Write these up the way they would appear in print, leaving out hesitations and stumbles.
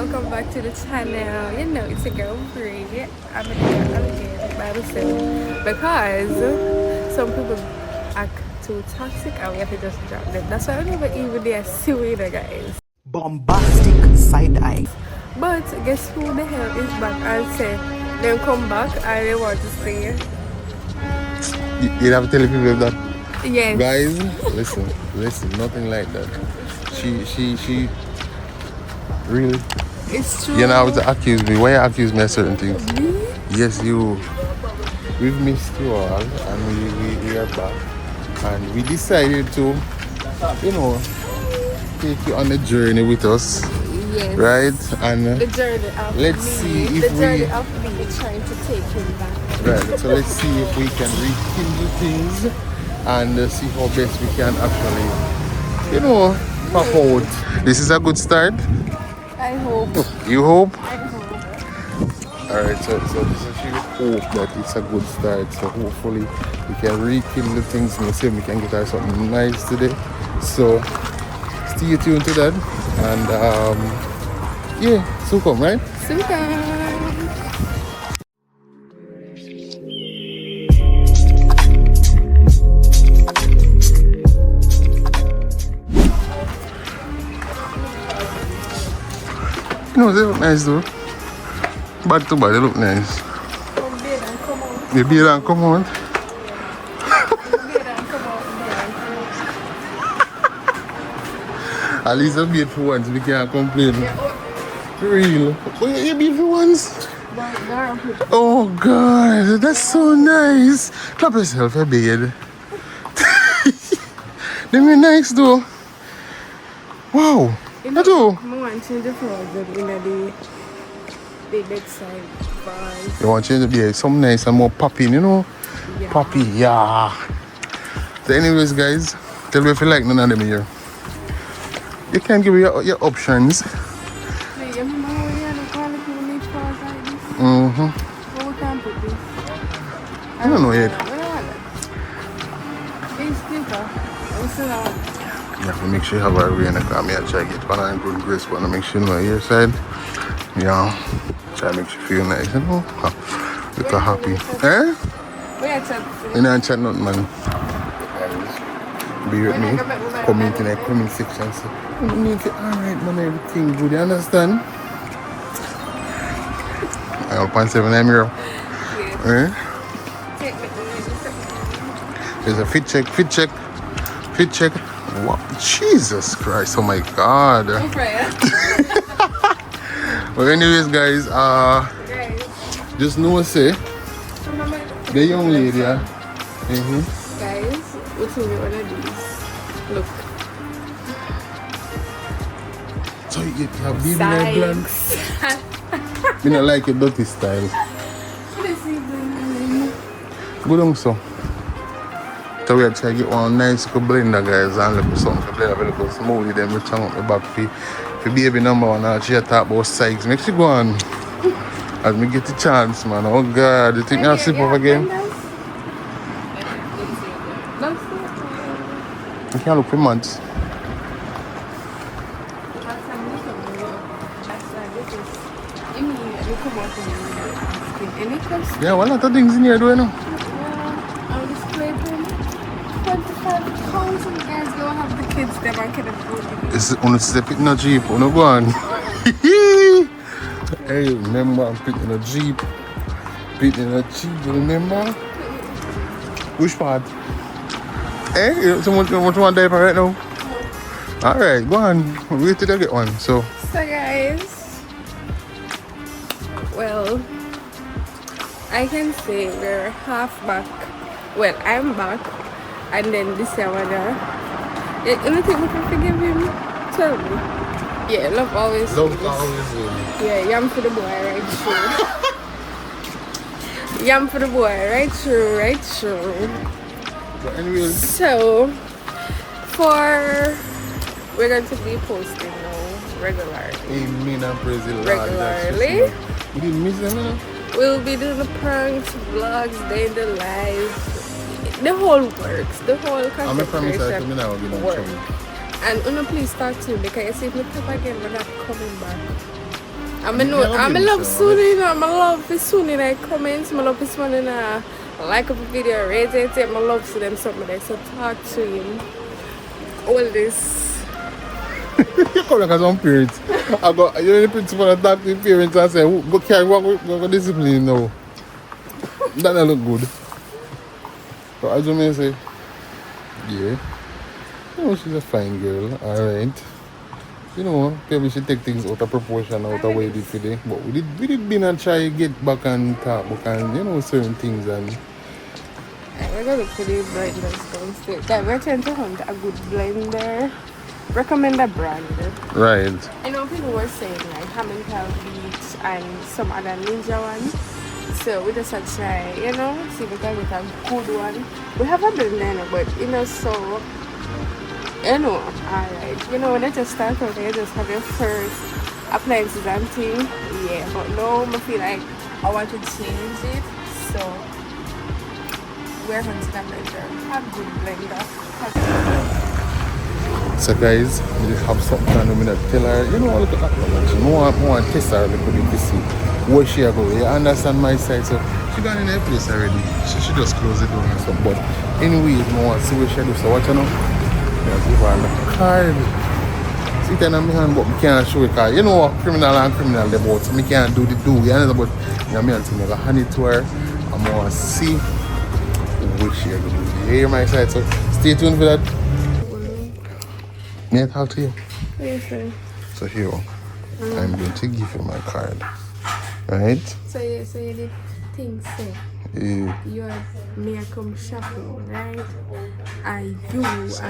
welcome back to the channel. You know, it's a girl Bree. I'm here again by myself because some people act too toxic and we have to just drop them. That's why I never even there see you guys. Bombastic side eye. But guess who the hell is back and say they come back and they want to stay. You have to tell people that. Yes. Guys, listen, nothing like that. She really. It's true. You know, to accuse me. Why you accuse me of certain things? Me? Yes, you. We've missed you all, and we are back, and we decided to, you know, take you on a journey with us. Yes. Right? And the journey of let's see if the journey of me trying to take him back. Right, so let's see if we can rekindle things and see how best we can actually, you know, pop out. This is a good start. I hope. You hope? I hope. Alright, so this is really hope that it's a good start. So hopefully we can rekindle things and see if we can get her something nice today. So stay tuned to that. And yeah, so come, right? Super. No, they look nice though. Bad to bad, they look nice. Come beard and come out. The beard and come on. Beard and come out. At least a beard for once, we can't complain. For real. Oh, you beard for once? Oh God, that's so nice. Clap yourself a beard. They were nice though. Wow. I do. I want to change the frozen in the bedside bars. You want to change the beard? Some nice and more popping, you know? Yeah. Poppy, yeah. So anyways, guys, tell me if you like none of them here. You can give me your options. I don't know yet. You have to make sure you have a rain because I try to get one and good grace, but I make sure you know your side. Yeah. Try to make you feel nice, you know? Look happy. Eh? You know, chat nothing, man. Be with me. Comment in the comment section. So, alright, man, everything good, you understand? I'll point 7 I'm here. Eh? There's a fit check. Wow. Jesus Christ, oh my God. But anyways, guys, just know, say, the young lady, Guys, what's in one of these? Look. So you have baby like blank. Me not like your dirty style. Good on so. So we are trying to get one nice blender, guys, and look something to blend a little smoothie. Then we turn up the back for baby number one. And she talk about size. Make she go on. As me get the chance, man. Oh God, you think I'll slip up again? You can't look for months. Yeah, one lot of things in here, do you know? I'll just play them. 25 pounds and guys go have the kids them and kind of It's only step in a Jeep, on go on. Hey, remember I'm picking a Jeep. Picking a Jeep, remember? Which part? Hey, someone want diaper right now? Alright, go on. Wait till I get one. So guys, well, I can say we're half back. Well, I'm back, and then this year, you don't think we can forgive him? Tell me. Yeah, love always. love always win. Yeah, yam for the boy, right through. Yam for the boy, right through. But anyway, So, we're going to be posting now regularly. amen and praise the Lord. Regularly. We didn't miss them, you know? We'll be doing the pranks, vlogs, day in the life, the whole works, the whole I'm a promise I concentration come in now, you know, work. And please talk to me because you see if me tap again, we're not coming back. I'm love soon, you know, I'm love this soon in the comments, I love this one in a like of a video, rate it, I love to them something like so talk to him. All this. You come like some parents. I got you the principal that talk to the parents and say, go carry go discipline now. That don't look good. So as you may say, yeah. You know, she's a fine girl, alright. You know, maybe she take things out of proportion, out of way it today. But we did been and try to get back and talk back and you know certain things and We're gonna put the blenders downstairs. Guys, we're trying to hunt a good blender. Recommend a brand. right. I know people were saying like Hamilton Beach and some other ninja ones. So we just had to try, you know, see if we can get a good one. We have a blender, but you know, so you know, alright. You know, when I just start out, you just have your first appliances and thing. Yeah, but now I feel like I want to change it. So we're hunting a blender. Have good blender. So guys, we have something and I'm gonna tell her, you know, look at that woman. She want to test her a little bit to see where she go. You understand my side, so she got in her place already. She should just close the door and stuff. But anyways, I want to see what she do. So what you know? Just give her the card. See it in my hand, but I can't show it because you know what criminal and criminal they both. So I can't do the do. You understand? But you know, I'm going to hand it to her. I'm going to see what she go do. You hear my side? So stay tuned for that. May I talk to you? Yes, sir. So here, I'm going to give you my card. Right? So you did think say you're me I come shopping, right? And you kiss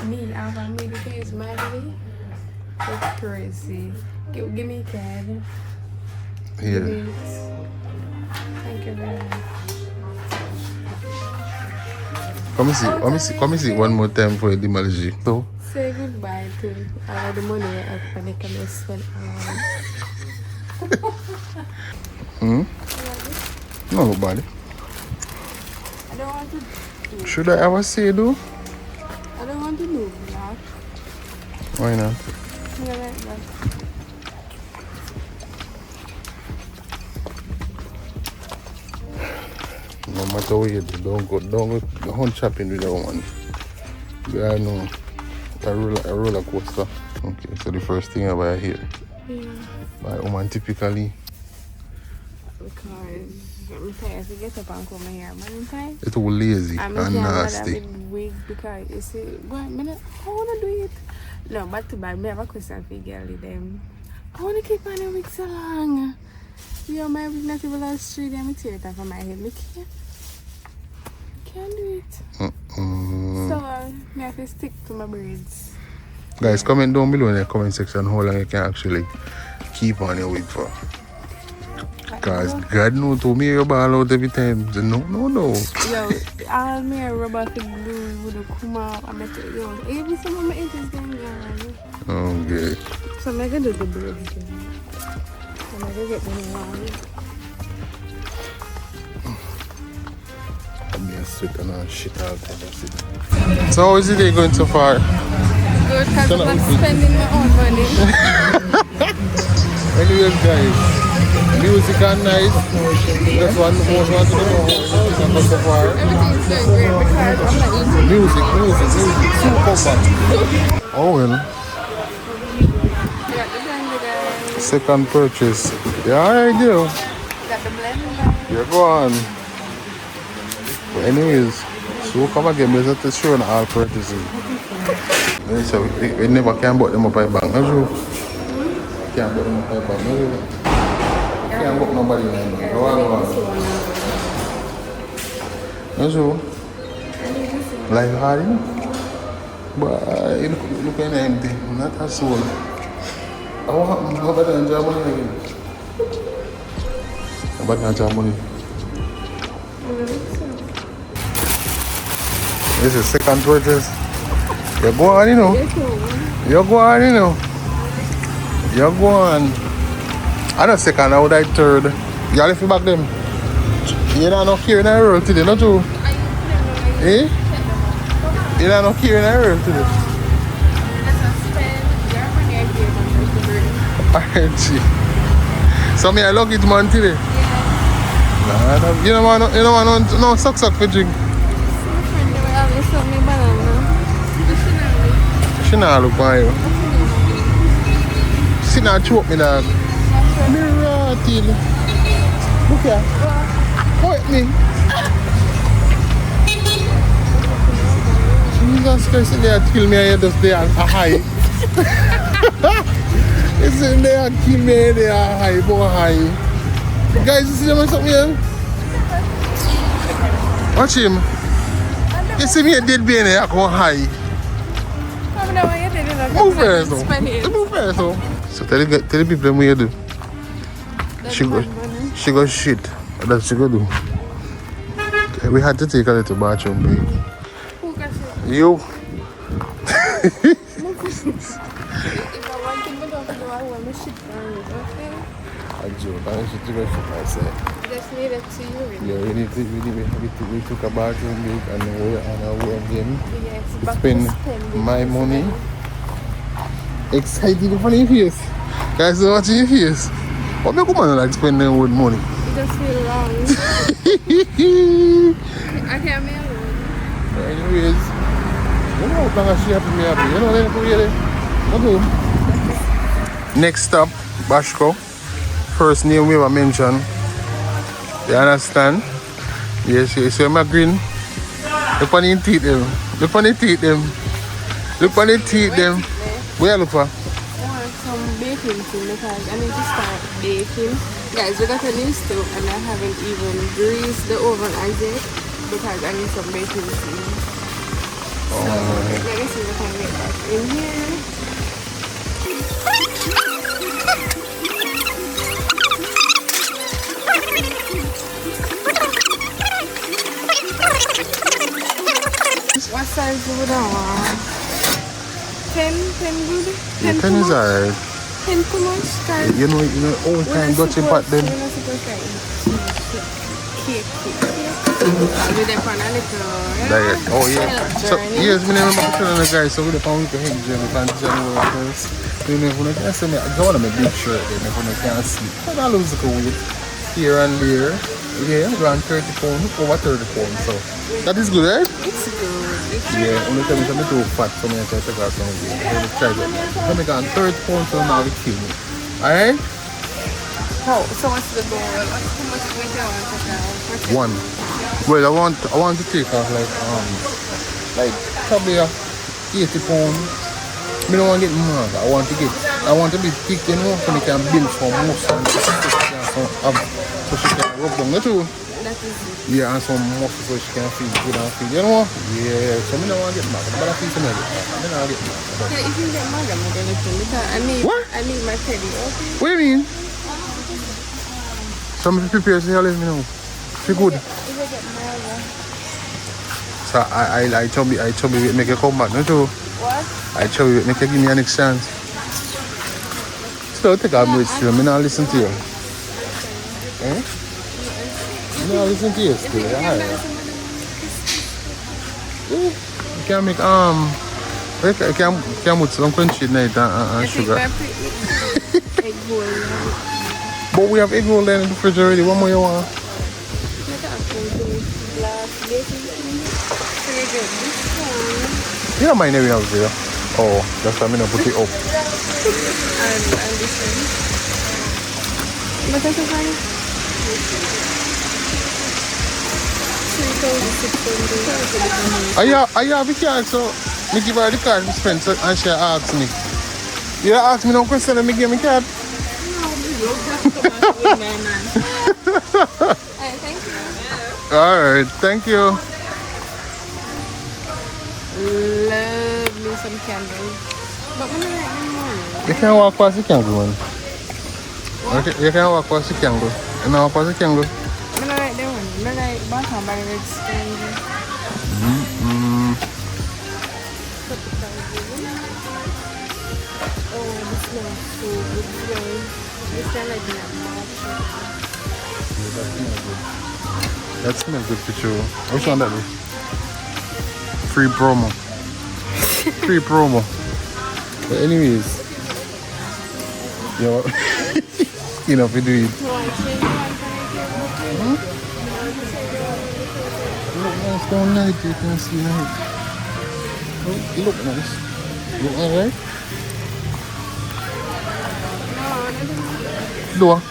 me out of me to use my money. That's crazy. Give me a card. Here. Thank you very much. Come see one more time for the demolition. So Say goodbye to all the money I have and I can spend no nobody. I don't want to do. Should I ever say though? I don't want to do that. Why not? Yeah, like that. No matter what you do, don't go hunt shopping with that one. Yeah, I know. A roller coaster. Okay, so the first thing I buy here. Yeah. Buy woman typically. Because I'm tired to get up and come here, man. Time. It's all lazy I'm and nasty. wig because you see, boy, I wanna do it. No, but to buy me have a question for girl them. I wanna keep on a wig so long. You know, my wig not even last 3 days. I tear it off of my head. I can't do it. So I have to stick to my braids. Guys, comment down below in the comment section how long you can actually keep on your wig for. Because God knows to me you ball out every time. So no. Yo, all me a rubber to glue would come up. I bet yo, every some of my edges going on. Okay. So I'm gonna do the braids. I'm gonna get them on. I'm being sweat and shit all time. That's it. So how is the day going so far? Good, because I'm not spending my own money. Anyways guys, music and nice. That's one most want to know how it's so far. Everything's going great because I'm not eating. Music. Super bad. Oh well. You got the blender, guys. Second purchase. Yeah, alright, you. Got the blender. You're gone. But anyways, so come again, let's just show all purchases. So we never can put them up by bank, no true? Can't put them up by bank, no true? Can't book nobody in the bank. No true? Life hard, you know? But look at empty, not a soul. How happened? How about that enjoy money again? How about that enjoy money? This is second purchase. You go on, you know. You go on, you know. You go on. I don't second, I would like third. You left me back them. You don't know care in the world today, not true? Eh? You don't know care in the world today. R&B. So me I lucky to man today. Nah, you don't want no suck for drink. She not look on you. She not choke me dog. Me rotting. Look here. Hold me. Jesus Christ, they are kill me and you just there high. It's in there kill me and they are high, boy high. Guys, you see them or something here? Watch him. You see me a dead being there, I go high. Move first though. Move first though. So tell the people what you do. She go shit. That's she go do. We had to take a little bathroom break. You. If I want to go to the I want to shit on it, okay? I joke. I should go shit myself. Just need it to you. Yeah, we took a bathroom break and we again. Yes, Spend my money. Excited for your face. Guys, watching your face. What make a man like spending with money? It just feel wrong. I can't make it. Anyways, you know how long she happy me happy. You know that really. Next stop, Bashko. First name we ever mentioned. You understand? Yes, you see my green. Look on the teeth them. Look on the teeth them. Look on the teeth them. Where you look for? I want some baking thing because I need to start baking. Guys, we got a new stove and I haven't even greased the oven as yet because I need some baking thing. So let me see if I can get that in here. What size do we want? 10 good? 10 10 is alright. 10 too much? Guys. You know, all time Dutch pot them. We're not supposed to cake. We did for a little. Oh yeah. So yes, me remember telling the guys so we the found to him Jimmy from January 1st. You know, when I say me, I go on a big shirt then when I can't sleep. But I lose the weight here and there. Yeah, around 30 pounds, over 30 pounds. So that is good, right? It's good. Yeah, only time I'm too fat, so I'm going to take out some of it. I'm going to try that. I'm going to go 30 pounds, so now they kill me. Alright? So what's the goal? How much weight do you want to take out? One. Well, I want to take off like probably 80 pounds. I don't want to get mad. I want to be thick, you know, so I can build some muscle so she can rub them. Not true? That is it. Yeah, and some muscle so she can feel good and feel, you know? Yeah, so I don't want to get mad. But I feel to get mad. I don't want to get mad. Yeah, if you get mad, I'm going to do because I need my teddy, okay? What do you mean? Some people prepare to let me know. Feel good. If I get mad, so I told me make a comeback, not true? what? I tell you, make you give me a next chance. So take a break still. I'm not listen to you. Eh? I'm not listen to you still. Alright. You can make you can put some country night and sugar. Egg bowl. But we have egg roll there in the fridge already. What more you want? You don't mind if we have there. Oh, that's why I'm gonna put it up. And this one. But that's okay. 3,600. I have the card, so me give her the card to spend so, and she asks me. You ask me no question and me give me card? Thank you. Alright, thank you. Love me some candles. But when I like them morning. You can walk past the candle, man. You can walk past the candle. You know walk past the candle? When I like them one. I like bottom by the red candle. Oh, this smells so good. This smells like that. That smells good for you. Which one that is? Free promo. Free promo. But anyways, Yo, you know if you do it. Look nice down night, you can see night. Oh, look nice. Look alright? Do what?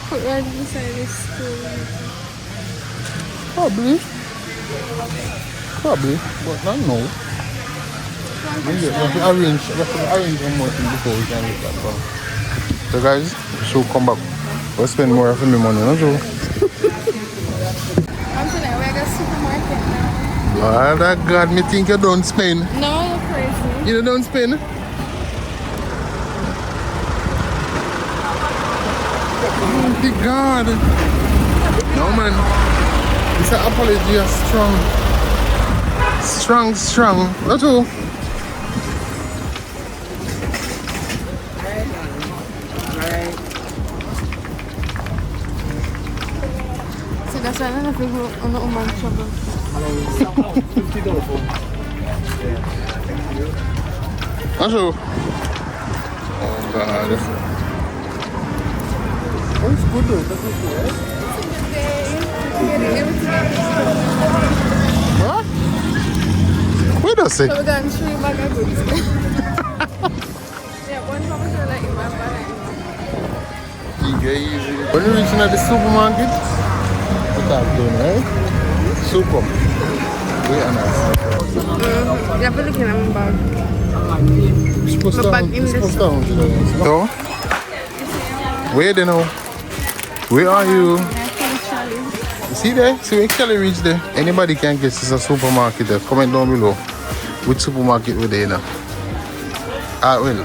Put right inside this school. Probably, but not now. We have to arrange one more thing before we can look at that. So guys, we should come back. We'll spend more of my money, no? So. I'm tonight we're at the supermarket now. Lord of God, me think you don't spend. No, you're crazy. You don't spend? Oh my God. No man. This apology is strong. Strong. That's all. Alright. So that's why I don't think we're on the woman trouble. That's all. Oh God. Oh, it's good though. That's good, right? What? Wait a sec. So we're going to show you back a goods. Yeah, one time I like you, man. Easy. When you reach at the supermarket, what are you doing, right? Super. Wait a minute. You have to look at my bag. Supposed My bag in this. So, where they know? Where are you? See there? See where Kelly reach there? Anybody can guess it's a supermarket there. Comment down below which supermarket we're there now. Well.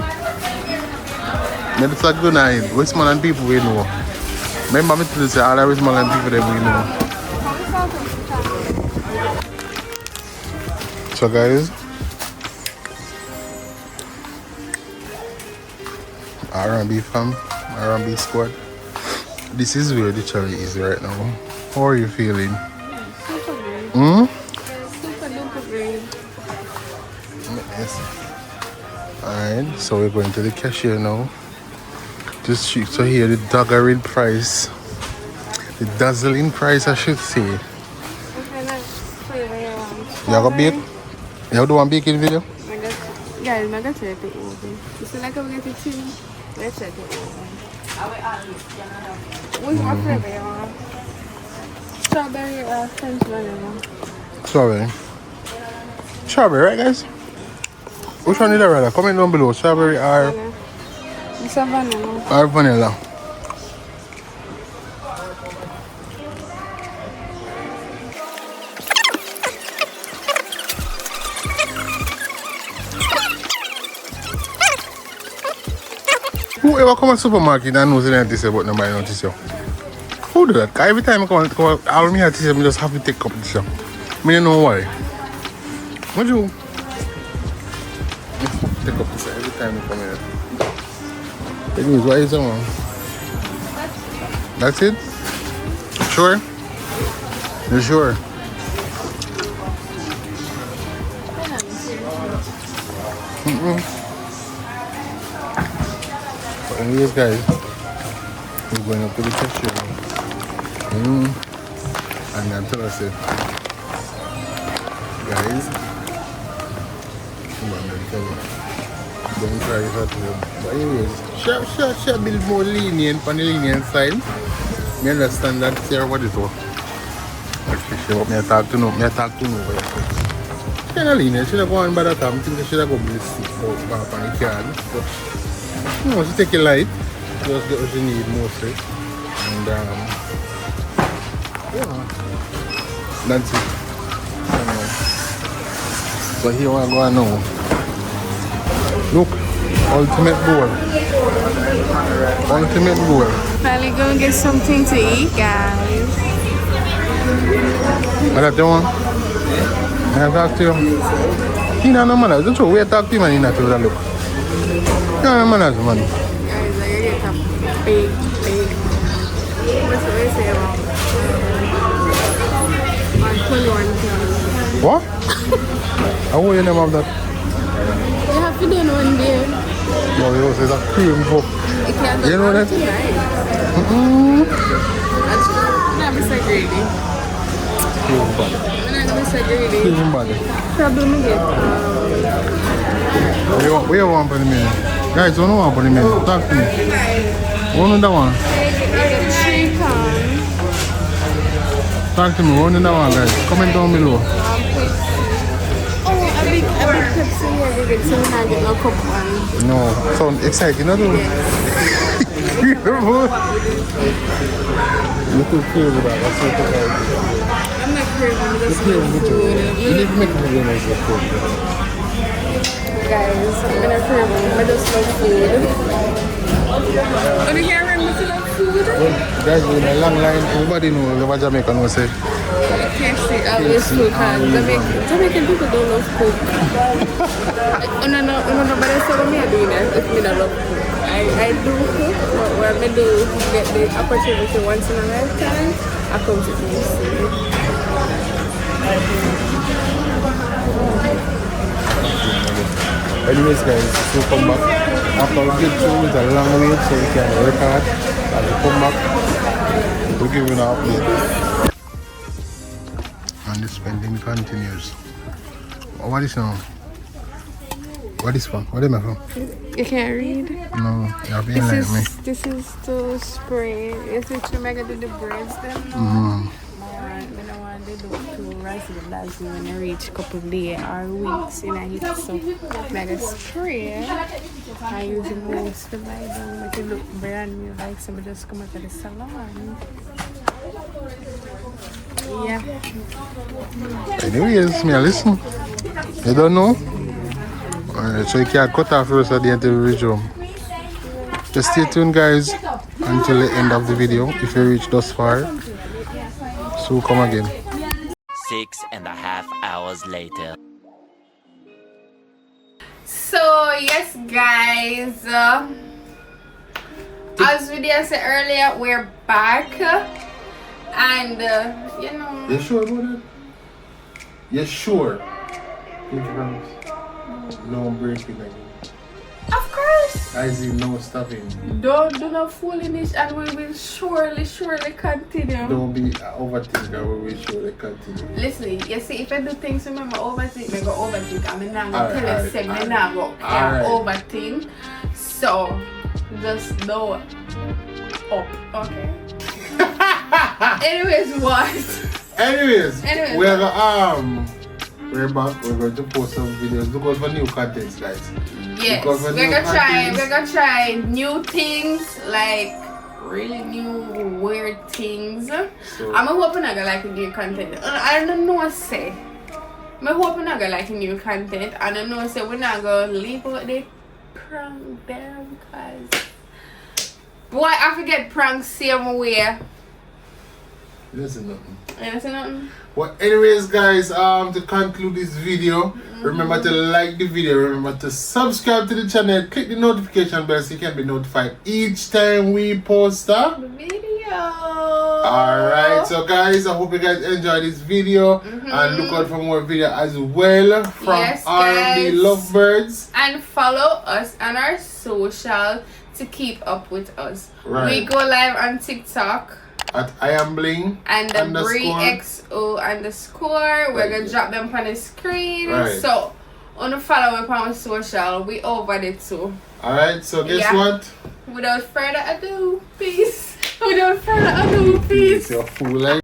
Maybe it's a good night. Westmoreland people we know. Remember me to say all the Westmoreland people that we know. So guys, R&B fam, R&B squad. This is where the cherry is right now. How are you feeling? Super great. Super duper great. Yes. Alright, so we're going to the cashier now. Just to hear the daggering price. The dazzling price, I should say. What kind of flavor you want? You have a bake? You have the one baking video? Guys, I'm going to try to open. You see like I'm going to chill? Let's try to open. Which one flavor you want? Strawberry or French vanilla? Strawberry, right guys? Which one did I rather? Comment down below. Strawberry or It's a vanilla. vanilla? Whoever come to the supermarket and knows anything to say about nobody not tissue. Who do that? Every time I come all me have tissue, I just have to take a cup of tissue. I don't know why. What do you? Take up tissue every time I come here. Take me, what is it, man? That's it? Sure? You sure? But anyways guys, we're going up to the cashier now. And I'm telling us it. Guys, come on, man, tell you. Don't try it at home. But anyways, she build more lenient on the lenient side. Me understand that here what it was. Actually, she want me to talk to no. She kind of lenient. She don't go on by that time. I think she should go build stick back on the card. But no, she take it light. Just get what she need mostly. And yeah, that's it. So here I go now. Look, ultimate goal. Ultimate goal. Finally gonna get something to eat, guys. What that you want? Can I talk to you? Tina, no manners. Don't you wait talk to you, man. You not to look. No manners, man. Guys, I get a big. What's what they say about 21. What? How will you name of that? You have to do one day. No, you say that cream puff. It can't You know that? tonight. I'm not so greedy. Cream body. I'm not so greedy. Cream body. Problem again. Where you want for the menu? Guys, what do you want for the menu? Talk to me. What do that one? Chicken. Talk to me. What do that one, guys? Comment down below. Oh, a big Pepsi here. They get so I get no cup one. No, sound exciting, you know? You too clear with that. That's what I'm not craving. I'm just clear love with it. food. You need to make it really nice. Guys, I'm gonna crave. I just love food. Oh, you can't remember to love food? Well, guys, we're in a long line. Everybody knows what Jamaican will say. KFC always food. Jamaican people don't love food. No, but I said me I do that if me don't love food. I do cook, but when I do get the opportunity once in a lifetime, I come to KFC. Anyways, guys, so come back. After we get through with a long way, so we can record and we come back. We'll give you an update. And the spending continues. What is now? What is from? What am I from? You can't read? No, you're being like me. This is to spray. It's to make it do the braids then. I don't want to do too razzle when I reach a couple of days or weeks in a heat. So make a spray. I use the most to buy them. Make it look brand new like somebody just come out of the salon. Yeah. Anyways, me listen. You don't know? So you can cut off first at the end of the video. Just stay tuned, guys, until the end of the video if you reach thus far. So come again. 6.5 hours later. So yes, guys. As we did say earlier, we're back, and you know. You sure about that? You sure? No breaking again. Of course. I see no stopping. Don't do no foolishness, and we will surely continue. Don't be overthinker, we will surely continue. Listen, you see, if I do things, remember overthink, I go overthink. I'm not Alright, gonna tell you, say me now go overthink. So just know up, okay? Anyways, what? Anyways, Anyways, we're back. We're going to post some videos. Look out for new contents, guys. Yes, we're gonna try new things, like really new weird things. So, I'm hoping I gonna like new content. I don't know what to say. I'm hoping I gonna like new content. I don't know, say we're not gonna leave out the prank them, cause boy, I forget pranks same way. listen nothing. You see nothing? Well, anyways, guys, to conclude this video, remember to like the video, remember to subscribe to the channel, click the notification bell so you can be notified each time we post a Video. Alright, so guys, I hope you guys enjoyed this video and look out for more video as well from R&B Lovebirds. And follow us on our social to keep up with us. Right. We go live on TikTok at I am bling and the Bree XO_. We're gonna drop them on the screen. Right. So on the follow up on social, we over there too. Alright, so guess what? Without further ado, peace. Without further ado, peace. You're fool, like.